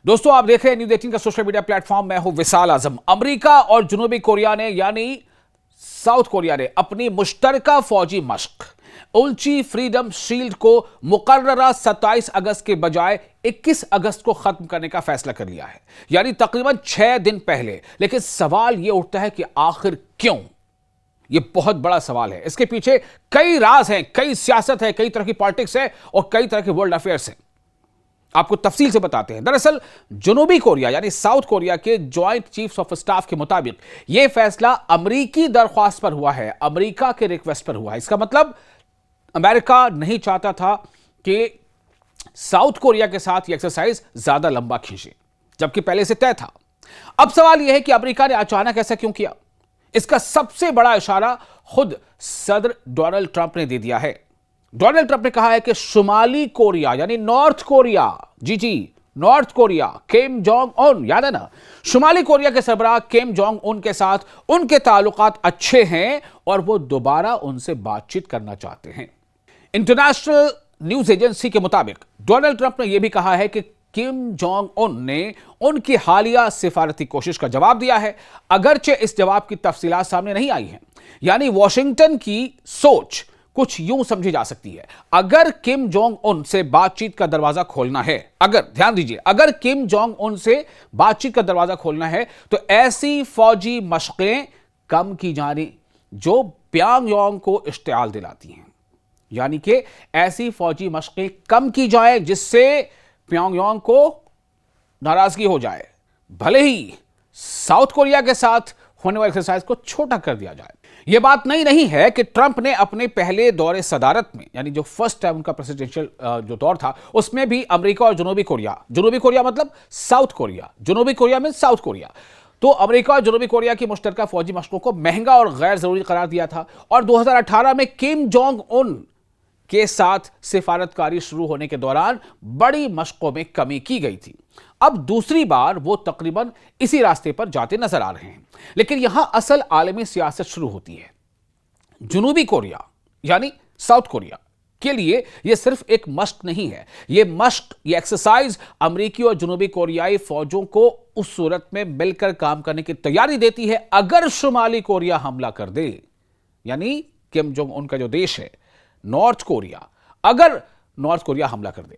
दोस्तों, आप देख रहे हैं न्यूज़ 18 का सोशल मीडिया प्लेटफॉर्म। मैं हूं विशाल आजम। अमेरिका और जनूबी कोरिया ने यानी साउथ कोरिया ने अपनी मुश्तरका फौजी मश्क उल्ची फ्रीडम शील्ड को मुकर्ररा 27 अगस्त के बजाय 21 अगस्त को खत्म करने का फैसला कर लिया है, यानी तकरीबन 6 दिन पहले। लेकिन सवाल यह उठता है कि आखिर क्यों? यह बहुत बड़ा सवाल है। इसके पीछे कई राज हैं, कई सियासत है, कई तरह की पॉलिटिक्स है और कई तरह के वर्ल्ड अफेयर्स हैं। आपको तफसील से बताते हैं। दरअसल जनूबी कोरिया यानी साउथ कोरिया के जॉइंट चीफ्स ऑफ स्टाफ के मुताबिक यह फैसला अमेरिकी दरख्वास्त पर हुआ है, अमेरिका के रिक्वेस्ट पर हुआ है। इसका मतलब अमेरिका नहीं चाहता था कि साउथ कोरिया के साथ यह एक्सरसाइज ज्यादा लंबा खींचे, जबकि पहले से तय था। अब सवाल यह है कि अमेरिका ने अचानक ऐसा क्यों किया? इसका सबसे बड़ा इशारा खुद सदर डोनाल्ड ट्रंप ने दे दिया है। डोनाल्ड ट्रंप ने कहा है कि शुमाली कोरिया यानी नॉर्थ कोरिया, जी North Korea, Kim Jong Un, याद है ना, शुमाली कोरिया के सरबराह किम जोंग उन के साथ उनके ताल्लुकात अच्छे हैं और वो दोबारा उनसे बातचीत करना चाहते हैं। इंटरनेशनल न्यूज एजेंसी के मुताबिक डोनाल्ड ट्रंप ने यह भी कहा है कि किम जोंग उन ने उनकी हालिया सिफारती कोशिश का जवाब दिया है, अगरचे इस जवाब की तफसीलात सामने नहीं आई हैं। यानी वॉशिंगटन की सोच कुछ यूं समझी जा सकती है, अगर किम जोंग उन से बातचीत का दरवाजा खोलना है, अगर ध्यान दीजिए, अगर किम जोंग उन से बातचीत का दरवाजा खोलना है तो ऐसी फौजी मशकें कम की जानी जो प्यांगयांग को इश्तियाल दिलाती हैं। यानी कि ऐसी फौजी मशकें कम की जाए जिससे प्यांगयांग को नाराजगी हो जाए, भले ही साउथ कोरिया के साथ होने वाली एक्सरसाइज को छोटा कर दिया जाए। यह बात नहीं है कि ट्रंप ने अपने पहले दौरे सदारत में, यानी जो फर्स्ट टाइम उनका प्रेसिडेंशियल जो दौर था, उसमें भी अमेरिका और जनूबी कोरिया मतलब साउथ कोरिया, जनूबी कोरिया में साउथ कोरिया, तो अमेरिका और जनूबी कोरिया की मुश्तरका फौजी मशकों को महंगा और गैर जरूरी करार दिया था। और 2018 में किम जोंग उन के साथ सिफारतकारी शुरू होने के दौरान बड़ी मशकों में कमी की गई थी। अब दूसरी बार वो तकरीबन इसी रास्ते पर जाते नजर आ रहे हैं। लेकिन यहां असल आलमी सियासत शुरू होती है। जनूबी कोरिया यानी साउथ कोरिया के लिए यह सिर्फ एक मश्क नहीं है, यह मश्क, यह एक्सरसाइज अमेरिकी और जनूबी कोरियाई फौजों को उस सूरत में मिलकर काम करने की तैयारी देती है अगर शुमाली कोरिया हमला कर दे, यानी किम जोंग उन का जो देश है नॉर्थ कोरिया, अगर नॉर्थ कोरिया हमला कर दे।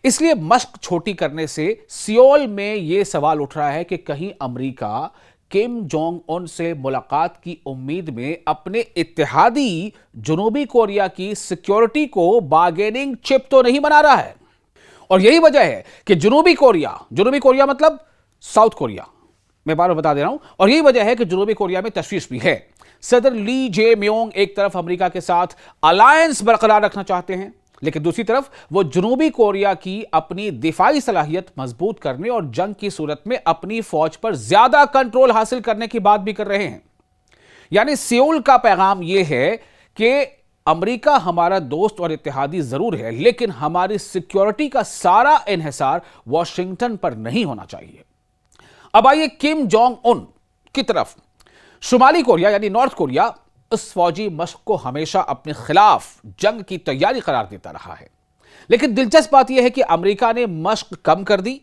इसलिए मश्क छोटी करने से सियोल में यह सवाल उठ रहा है कि कहीं अमेरिका किम जोंग उन से मुलाकात की उम्मीद में अपने इत्तेहादी जनूबी कोरिया की सिक्योरिटी को बार्गेनिंग चिप तो नहीं बना रहा है। और यही वजह है कि जनूबी कोरिया मतलब साउथ कोरिया, मैं बार बार बता दे रहा हूं, और यही वजह है कि जनूबी कोरिया में तशवीश भी है। सदर ली जे म्योंग एक तरफ अमेरिका के साथ अलायंस बरकरार रखना चाहते हैं, लेकिन दूसरी तरफ वो जनूबी कोरिया की अपनी दिफाई सलाहियत मजबूत करने और जंग की सूरत में अपनी फौज पर ज्यादा कंट्रोल हासिल करने की बात भी कर रहे हैं। यानी सियोल का पैगाम यह है कि अमेरिका हमारा दोस्त और इत्तेहादी जरूर है, लेकिन हमारी सिक्योरिटी का सारा इन्हिसार वॉशिंगटन पर नहीं होना चाहिए। अब आइए किम जोंग उन की तरफ। शुमाली कोरिया यानी नॉर्थ कोरिया उस फौजी मश्क को हमेशा अपने खिलाफ जंग की तैयारी करार देता रहा है। लेकिन दिलचस्प बात यह है कि अमेरिका ने मश्क कम कर दी,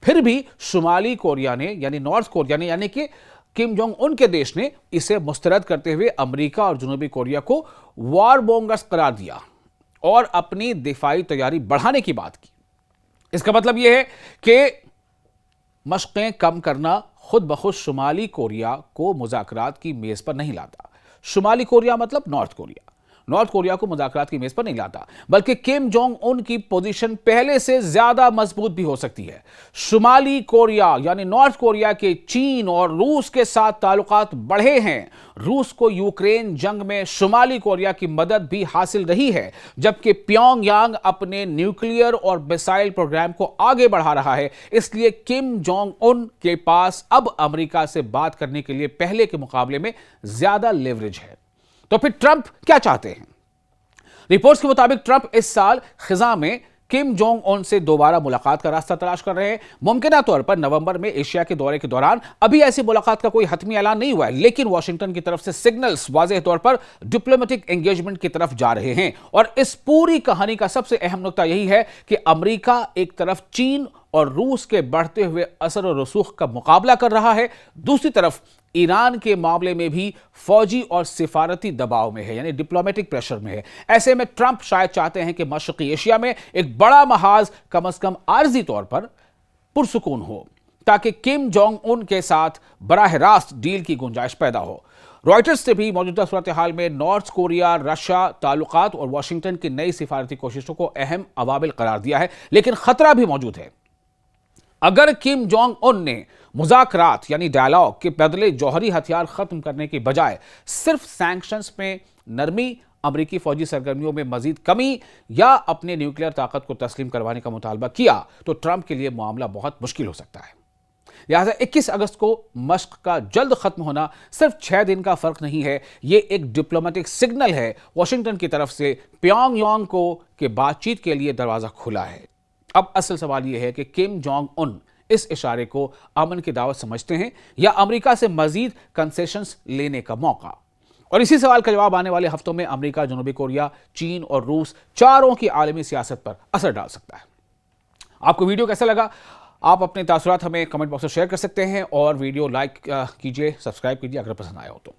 फिर भी शुमाली कोरिया ने यानी नॉर्थ कोरिया ने, यानी कि किम जोंग उन के देश ने इसे मुस्तरद करते हुए अमेरिका और जनूबी कोरिया को वारमोंगर्स करार दिया और अपनी दिफाई तैयारी बढ़ाने की बात की। इसका मतलब यह है कि मशकें कम करना खुद ब खुद शुमाली कोरिया को मुज़ाकरात की मेज पर नहीं लाता। शुमाली कोरिया मतलब नॉर्थ कोरिया को मुज़ाकरात की मेज पर नहीं लाता, बल्कि किम जोंग उन की पोजीशन पहले से ज्यादा मजबूत भी हो सकती है। शुमाली कोरिया यानी नॉर्थ कोरिया के चीन और रूस के साथ ताल्लुकात बढ़े हैं। रूस को यूक्रेन जंग में शुमाली कोरिया की मदद भी हासिल रही है, जबकि प्योंगयांग अपने न्यूक्लियर और मिसाइल प्रोग्राम को आगे बढ़ा रहा है। इसलिए किम जोंग उन के पास अब अमेरिका से बात करने के लिए पहले के मुकाबले में ज्यादा लेवरेज है। तो फिर ट्रंप क्या चाहते हैं? रिपोर्ट्स के मुताबिक ट्रंप इस साल खिजा में किम जोंग उन से दोबारा मुलाकात का रास्ता तलाश कर रहे हैं। मुमकिन तौर पर नवंबर में एशिया के दौरे के दौरान। अभी ऐसी मुलाकात का कोई हतमी ऐलान नहीं हुआ है, लेकिन वॉशिंगटन की तरफ से सिग्नल्स वाज़ेह तौर पर डिप्लोमेटिक एंगेजमेंट की तरफ जा रहे हैं। और इस पूरी कहानी का सबसे अहम नुकता यही है कि अमेरिका एक तरफ चीन और रूस के बढ़ते हुए असर और रसूख का मुकाबला कर रहा है, दूसरी तरफ ईरान के मामले में भी फौजी और सिफारती दबाव में है, यानी डिप्लोमेटिक प्रेशर में है। ऐसे में ट्रंप शायद चाहते हैं कि मशरकी एशिया में एक बड़ा महाज कम से कम आर्जी तौर पर पुरसुकून हो, ताकि किम जोंग उन के साथ बराह रास्त डील की गुंजाइश पैदा हो। रॉयटर्स ने भी मौजूदा सूरत हाल में नॉर्थ कोरिया रशिया ताल्लुकात और वाशिंगटन की नई सिफारती कोशिशों को अहम अवाबिल करार दिया है, लेकिन खतरा भी मौजूद है। अगर किम जोंग उन ने मुज़ाकरात यानी डायलॉग के बदले जौहरी हथियार खत्म करने की बजाय सिर्फ सैंक्शंस में नरमी, अमेरिकी फौजी सरगर्मियों में मजीद कमी या अपने न्यूक्लियर ताकत को तस्लीम करवाने का मुतालबा किया, तो ट्रंप के लिए मामला बहुत मुश्किल हो सकता है। लिहाजा 21 अगस्त को मश्क का जल्द खत्म होना सिर्फ 6 दिन का फर्क नहीं है, यह एक डिप्लोमेटिक सिग्नल है वॉशिंगटन की तरफ से प्योंगयांग को कि बातचीत के लिए दरवाजा खुला है। अब असल सवाल यह है कि किम जोंग उन इस इशारे को अमन की दावत समझते हैं या अमेरिका से मजीद कंसेशंस लेने का मौका। और इसी सवाल का जवाब आने वाले हफ्तों में अमेरिका, जनूबी कोरिया, चीन और रूस चारों की आलमी सियासत पर असर डाल सकता है। आपको वीडियो कैसा लगा? आप अपने तासुरात हमें कमेंट बॉक्स में शेयर कर सकते हैं और वीडियो लाइक कीजिए, सब्सक्राइब कीजिए अगर पसंद आया हो तो।